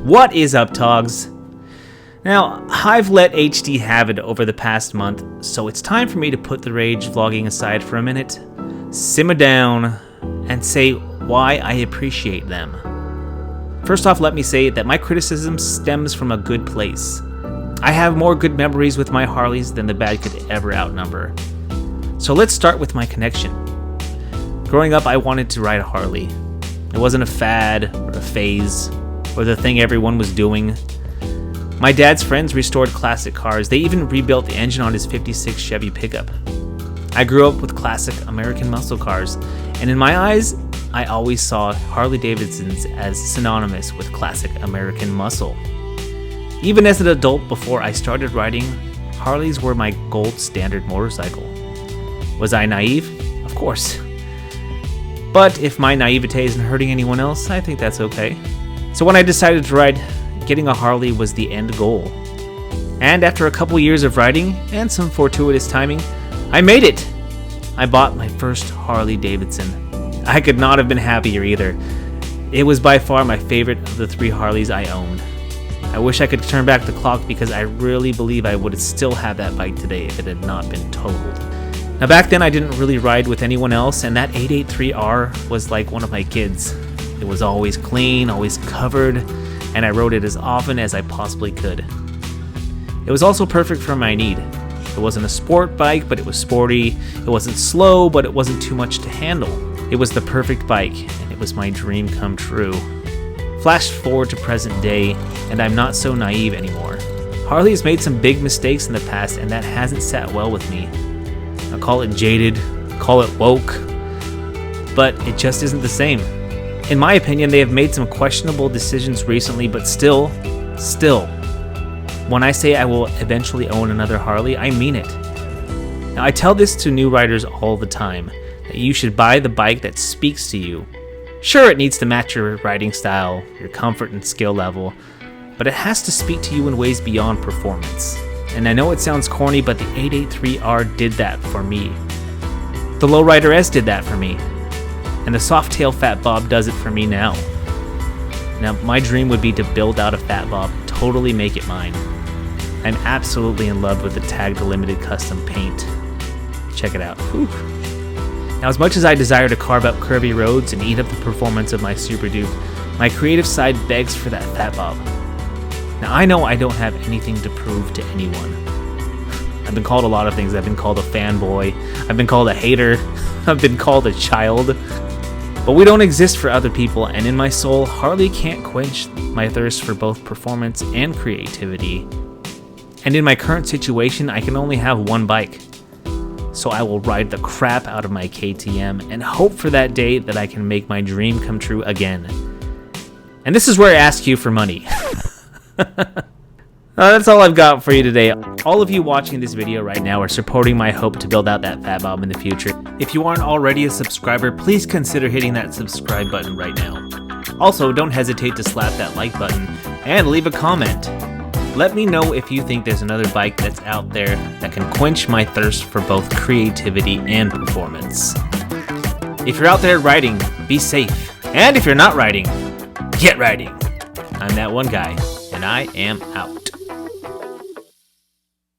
What is up, T.O.Gs? Now, I've let HD have it over the past month, so it's time for me to put the rage vlogging aside for a minute, simmer down, and say why I appreciate them. First off, let me say that my criticism stems from a good place. I have more good memories with my Harleys than the bad could ever outnumber. So let's start with my connection. Growing up, I wanted to ride a Harley. It wasn't a fad or a phase or the thing everyone was doing. My dad's friends restored classic cars. They even rebuilt the engine on his '56 Chevy pickup. I grew up with classic American muscle cars, and in my eyes, I always saw Harley-Davidsons as synonymous with classic American muscle. Even as an adult, before I started riding, Harleys were my gold standard motorcycle. Was I naive? Of course. But if my naivete isn't hurting anyone else, I think that's okay. So when I decided to ride, getting a Harley was the end goal. And after a couple years of riding, and some fortuitous timing, I made it! I bought my first Harley-Davidson. I could not have been happier either. It was by far my favorite of the 3 Harleys I owned. I wish I could turn back the clock because I really believe I would still have that bike today if it had not been totaled. Now back then I didn't really ride with anyone else, and that 883R was like one of my kids. It was always clean, always covered, and I rode it as often as I possibly could. It was also perfect for my need. It wasn't a sport bike, but it was sporty. It wasn't slow, but it wasn't too much to handle. It was the perfect bike, and it was my dream come true. Flash forward to present day, and I'm not so naive anymore. Harley has made some big mistakes in the past, and that hasn't sat well with me. I'll call it jaded, call it woke, but it just isn't the same. In my opinion, they have made some questionable decisions recently, but still, when I say I will eventually own another Harley, I mean it. Now, I tell this to new riders all the time, that you should buy the bike that speaks to you. Sure, it needs to match your riding style, your comfort and skill level, but it has to speak to you in ways beyond performance. And I know it sounds corny, but the 883R did that for me. The Lowrider S did that for me. And the Softail Fat Bob does it for me now. Now, my dream would be to build out a Fat Bob, totally make it mine. I'm absolutely in love with the Tag Delimited custom paint. Check it out. Whew. Now, as much as I desire to carve up curvy roads and eat up the performance of my Super Duke, my creative side begs for that Fat Bob. Now, I know I don't have anything to prove to anyone. I've been called a lot of things. I've been called a fanboy. I've been called a hater. I've been called a child. But we don't exist for other people, and in my soul, Harley can't quench my thirst for both performance and creativity. And in my current situation, I can only have one bike. So I will ride the crap out of my KTM and hope for that day that I can make my dream come true again. And this is where I ask you for money. That's all I've got for you today. All of you watching this video right now are supporting my hope to build out that Fat Bob in the future. If you aren't already a subscriber, please consider hitting that subscribe button right now. Also, don't hesitate to slap that like button and leave a comment. Let me know if you think there's another bike that's out there that can quench my thirst for both creativity and performance. If you're out there riding, be safe. And if you're not riding, get riding. I'm that one guy, and I am out.